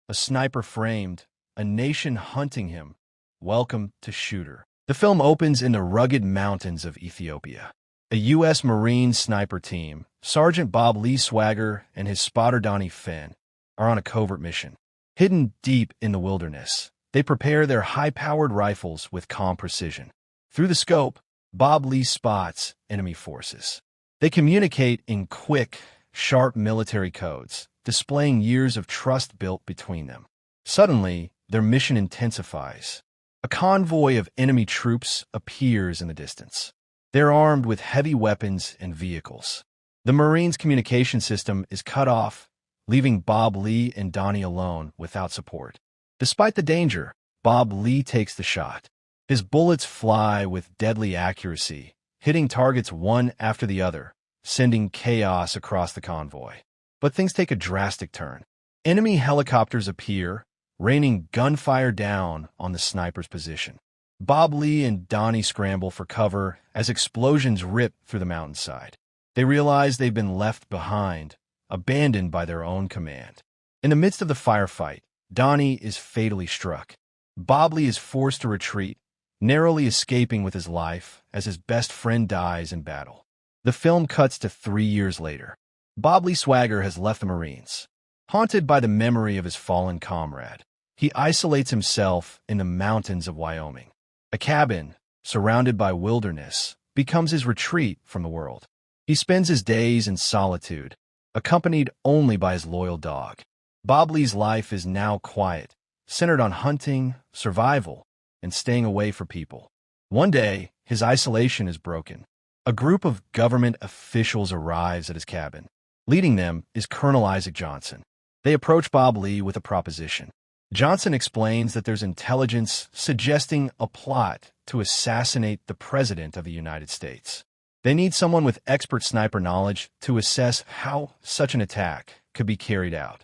a sniper framed, a nation hunting him. Welcome to Shooter. The film opens in the rugged mountains of Ethiopia. A U.S. Marine sniper team, Sergeant Bob Lee Swagger and his spotter Donnie Finn, are on a covert mission. Hidden deep in the wilderness, they prepare their high-powered rifles with calm precision. Through the scope, Bob Lee spots enemy forces. They communicate in quick, sharp military codes, displaying years of trust built between them. Suddenly, their mission intensifies. A convoy of enemy troops appears in the distance. They're armed with heavy weapons and vehicles. The Marines' communication system is cut off, leaving Bob Lee and Donnie alone without support. Despite the danger, Bob Lee takes the shot. His bullets fly with deadly accuracy, hitting targets one after the other, sending chaos across the convoy. But things take a drastic turn. Enemy helicopters appear, raining gunfire down on the sniper's position. Bob Lee and Donnie scramble for cover as explosions rip through the mountainside. They realize they've been left behind, abandoned by their own command. In the midst of the firefight, Donnie is fatally struck. Bob Lee is forced to retreat, narrowly escaping with his life as his best friend dies in battle. The film cuts to 3 years later. Bob Lee Swagger has left the Marines. Haunted by the memory of his fallen comrade, he isolates himself in the mountains of Wyoming. A cabin, surrounded by wilderness, becomes his retreat from the world. He spends his days in solitude, accompanied only by his loyal dog. Bob Lee's life is now quiet, centered on hunting, survival, and staying away from people. One day, his isolation is broken. A group of government officials arrives at his cabin. Leading them is Colonel Isaac Johnson. They approach Bob Lee with a proposition. Johnson explains that there's intelligence suggesting a plot to assassinate the President of the United States. They need someone with expert sniper knowledge to assess how such an attack could be carried out.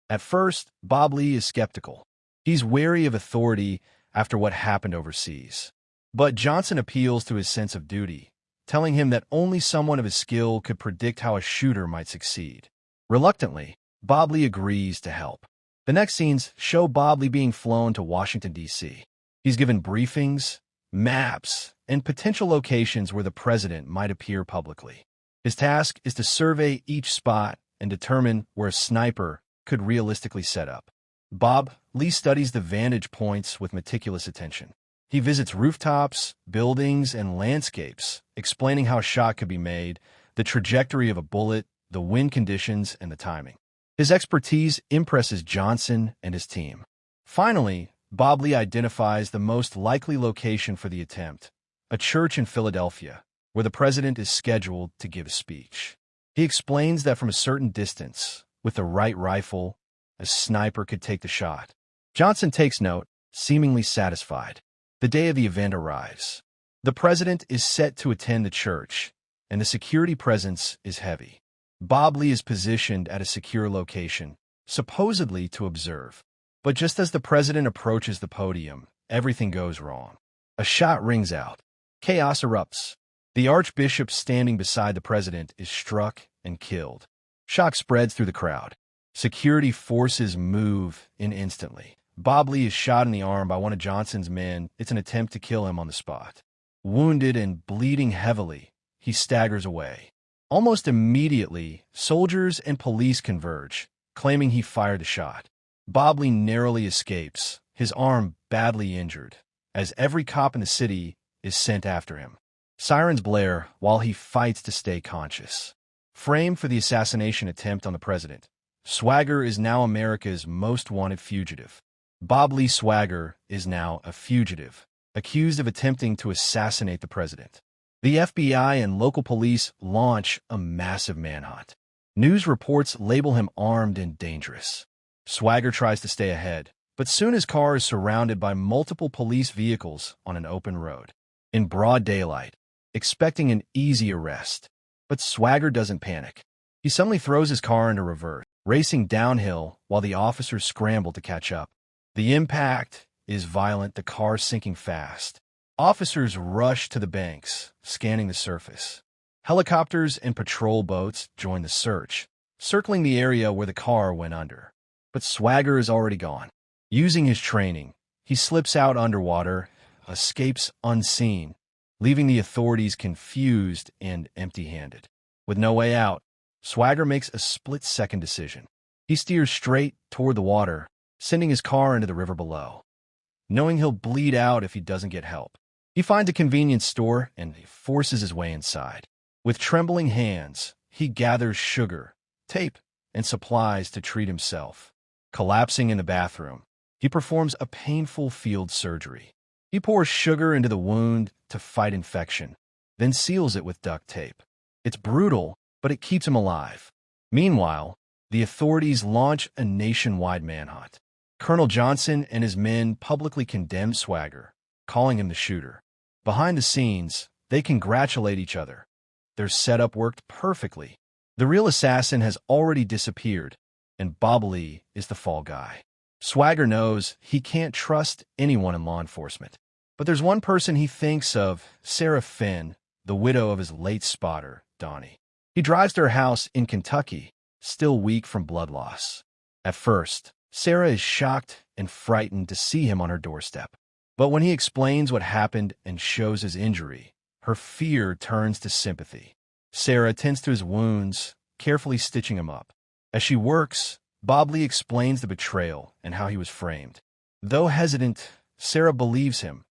At first, Bob Lee is skeptical. He's wary of authority after what happened overseas. But Johnson appeals to his sense of duty, telling him that only someone of his skill could predict how a shooter might succeed. Reluctantly, Bob Lee agrees to help. The next scenes show Bob Lee being flown to Washington, D.C. He's given briefings, maps, and potential locations where the president might appear publicly. His task is to survey each spot and determine where a sniper could realistically set up. Bob Lee studies the vantage points with meticulous attention. He visits rooftops, buildings, and landscapes, explaining how a shot could be made, the trajectory of a bullet, the wind conditions, and the timing. His expertise impresses Johnson and his team. Finally, Bob Lee identifies the most likely location for the attempt, a church in Philadelphia, where the president is scheduled to give a speech. He explains that from a certain distance, with the right rifle, a sniper could take the shot. Johnson takes note, seemingly satisfied. The day of the event arrives. The president is set to attend the church, and the security presence is heavy. Bob Lee is positioned at a secure location, supposedly to observe. But just as the president approaches the podium, everything goes wrong. A shot rings out. Chaos erupts. The archbishop standing beside the president is struck and killed. Shock spreads through the crowd. Security forces move in instantly. Bob Lee is shot in the arm by one of Johnson's men. It's an attempt to kill him on the spot. Wounded and bleeding heavily, he staggers away. Almost immediately, soldiers and police converge, claiming he fired the shot. Bob Lee narrowly escapes, his arm badly injured, as every cop in the city is sent after him. Sirens blare while he fights to stay conscious. Framed for the assassination attempt on the president, Swagger is now America's most wanted fugitive. Bob Lee Swagger is now a fugitive, accused of attempting to assassinate the president. The FBI and local police launch a massive manhunt. News reports label him armed and dangerous. Swagger tries to stay ahead, but soon his car is surrounded by multiple police vehicles on an open road. In broad daylight, expecting an easy arrest. But Swagger doesn't panic. He suddenly throws his car into reverse, racing downhill while the officers scramble to catch up. The impact is violent, the car sinking fast. Officers rush to the banks, scanning the surface. Helicopters and patrol boats join the search, circling the area where the car went under. but Swagger is already gone. Using his training, he slips out underwater, escapes unseen, leaving the authorities confused and empty-handed. With no way out, Swagger makes a split-second decision. He steers straight toward the water, sending his car into the river below, knowing he'll bleed out if he doesn't get help. He finds a convenience store and forces his way inside. With trembling hands, he gathers sugar, tape, and supplies to treat himself. Collapsing in the bathroom, he performs a painful field surgery. He pours sugar into the wound to fight infection, then seals it with duct tape. It's brutal, but it keeps him alive. Meanwhile, the authorities launch a nationwide manhunt. Colonel Johnson and his men publicly condemn Swagger, calling him the shooter. Behind the scenes, they congratulate each other. Their setup worked perfectly. The real assassin has already disappeared, and Bob Lee is the fall guy. Swagger knows he can't trust anyone in law enforcement. But there's one person he thinks of, Sarah Finn, the widow of his late spotter, Donnie. He drives to her house in Kentucky, still weak from blood loss. At first, Sarah is shocked and frightened to see him on her doorstep. But when he explains what happened and shows his injury, her fear turns to sympathy. Sarah tends to his wounds, carefully stitching him up. As she works, Bob Lee explains the betrayal and how he was framed. Though hesitant, Sarah believes him,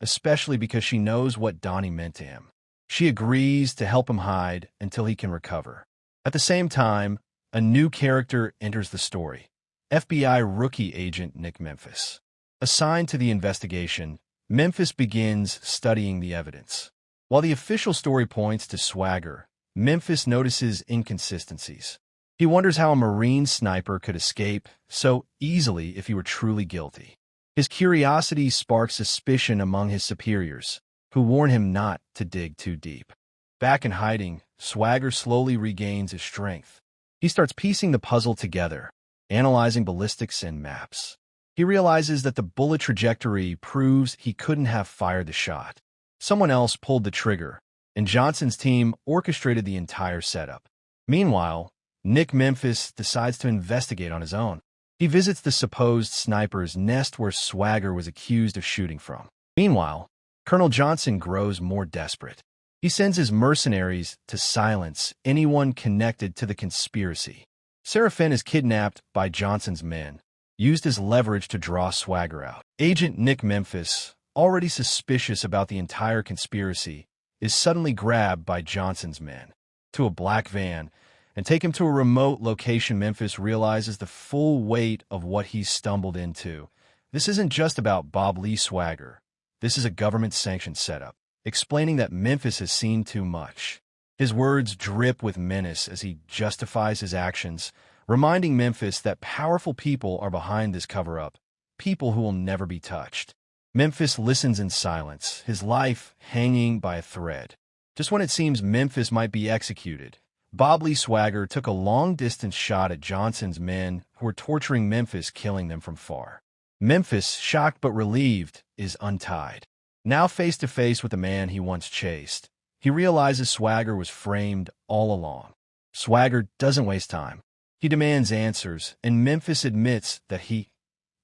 especially because she knows what Donnie meant to him. She agrees to help him hide until he can recover. At the same time, a new character enters the story, FBI rookie agent Nick Memphis. Assigned to the investigation, Memphis begins studying the evidence. While the official story points to Swagger, Memphis notices inconsistencies. He wonders how a Marine sniper could escape so easily if he were truly guilty. His curiosity sparks suspicion among his superiors, who warn him not to dig too deep. Back in hiding, Swagger slowly regains his strength. He starts piecing the puzzle together, analyzing ballistics and maps. He realizes that the bullet trajectory proves he couldn't have fired the shot. Someone else pulled the trigger, and Johnson's team orchestrated the entire setup. Meanwhile, Nick Memphis decides to investigate on his own. He visits the supposed sniper's nest where Swagger was accused of shooting from. Meanwhile, Colonel Johnson grows more desperate. He sends his mercenaries to silence anyone connected to the conspiracy. Sarah Finn is kidnapped by Johnson's men, used as leverage to draw Swagger out. Agent Nick Memphis, already suspicious about the entire conspiracy, is suddenly grabbed by Johnson's men to a black van and take him to a remote location. Memphis realizes the full weight of what he's stumbled into. This isn't just about Bob Lee Swagger. This is a government-sanctioned setup, explaining that Memphis has seen too much. His words drip with menace as he justifies his actions, reminding Memphis that powerful people are behind this cover-up, people who will never be touched. Memphis listens in silence, his life hanging by a thread. Just when it seems Memphis might be executed, Bob Lee Swagger took a long-distance shot at Johnson's men who were torturing Memphis, killing them from far. Memphis, shocked but relieved, is untied. Now face-to-face with the man he once chased, he realizes Swagger was framed all along. Swagger doesn't waste time. He demands answers, and Memphis admits that he,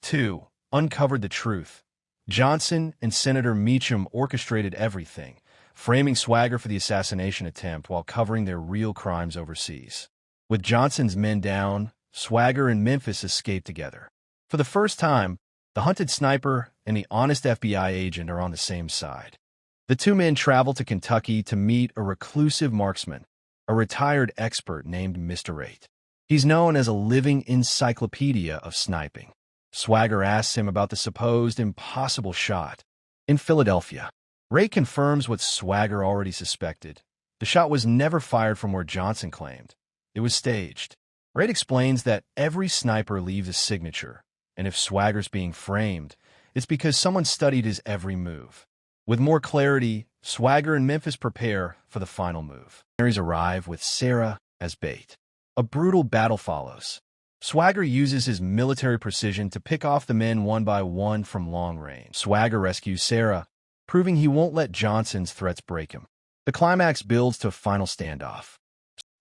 too, uncovered the truth. Johnson and Senator Meacham orchestrated everything, framing Swagger for the assassination attempt while covering their real crimes overseas. With Johnson's men down, Swagger and Memphis escape together. For the first time, the hunted sniper and the honest FBI agent are on the same side. The two men travel to Kentucky to meet a reclusive marksman, a retired expert named Mr. 8. He's known as a living encyclopedia of sniping. Swagger asks him about the supposed impossible shot in Philadelphia. Ray confirms what Swagger already suspected. The shot was never fired from where Johnson claimed. It was staged. Ray explains that every sniper leaves a signature, and if Swagger's being framed, it's because someone studied his every move. With more clarity, Swagger and Memphis prepare for the final move. Mercenaries arrive with Sarah as bait. A brutal battle follows. Swagger uses his military precision to pick off the men one by one from long range. Swagger rescues Sarah, proving he won't let Johnson's threats break him. The climax builds to a final standoff.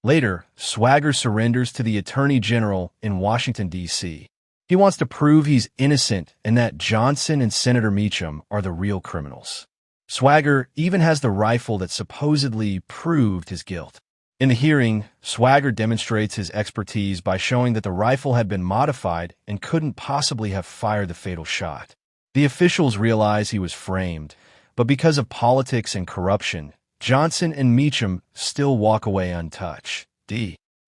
Later, Swagger surrenders to the Attorney General in Washington, D.C., He wants to prove he's innocent and that Johnson and Senator Meacham are the real criminals. Swagger even has the rifle that supposedly proved his guilt. In the hearing, Swagger demonstrates his expertise by showing that the rifle had been modified and couldn't possibly have fired the fatal shot. The officials realize he was framed, but because of politics and corruption, Johnson and Meacham still walk away untouched.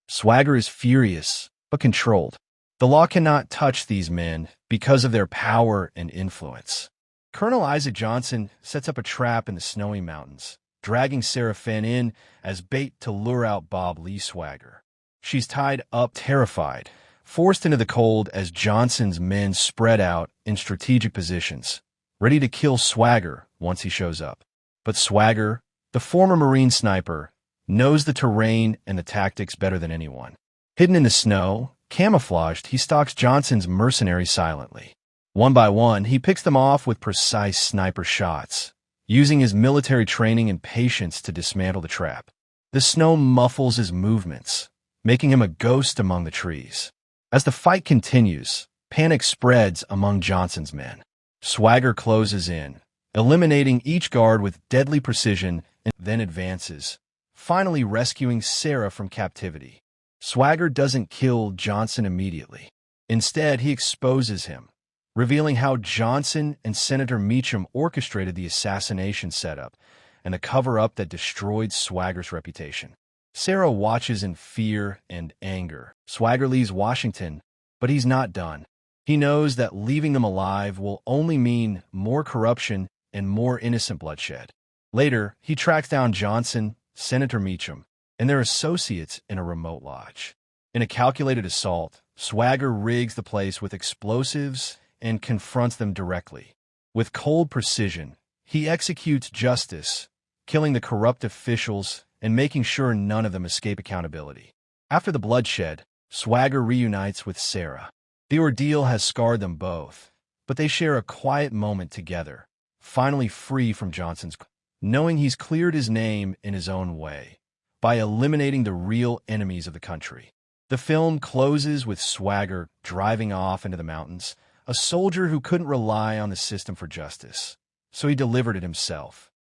Swagger is furious, but controlled. The law cannot touch these men because of their power and influence. Colonel Isaac Johnson sets up a trap in the snowy mountains, dragging Sarah Finn in as bait to lure out Bob Lee Swagger. She's tied up, terrified, forced into the cold as Johnson's men spread out in strategic positions, ready to kill Swagger once he shows up. But Swagger, the former Marine sniper, knows the terrain and the tactics better than anyone. Hidden in the snow, camouflaged, he stalks Johnson's mercenaries silently. One by one, he picks them off with precise sniper shots, using his military training and patience to dismantle the trap. The snow muffles his movements, making him a ghost among the trees. As the fight continues, panic spreads among Johnson's men. Swagger closes in, eliminating each guard with deadly precision, and then advances, finally rescuing Sarah from captivity. Swagger doesn't kill Johnson immediately. Instead, he exposes him, revealing how Johnson and Senator Meacham orchestrated the assassination setup and the cover-up that destroyed Swagger's reputation. Sarah watches in fear and anger. Swagger leaves Washington, but he's not done. He knows that leaving them alive will only mean more corruption and more innocent bloodshed. Later, he tracks down Johnson, Senator Meacham, and their associates in a remote lodge. In a calculated assault, Swagger rigs the place with explosives and confronts them directly. With cold precision, he executes justice, killing the corrupt officials and making sure none of them escape accountability. After the bloodshed, Swagger reunites with Sarah. The ordeal has scarred them both, but they share a quiet moment together, finally free from Johnson's, knowing he's cleared his name in his own way, by eliminating the real enemies of the country. The film closes with Swagger driving off into the mountains, a soldier who couldn't rely on the system for justice, so he delivered it himself.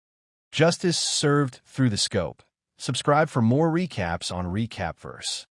Justice served through the scope. Subscribe for more recaps on RECAPVERSE.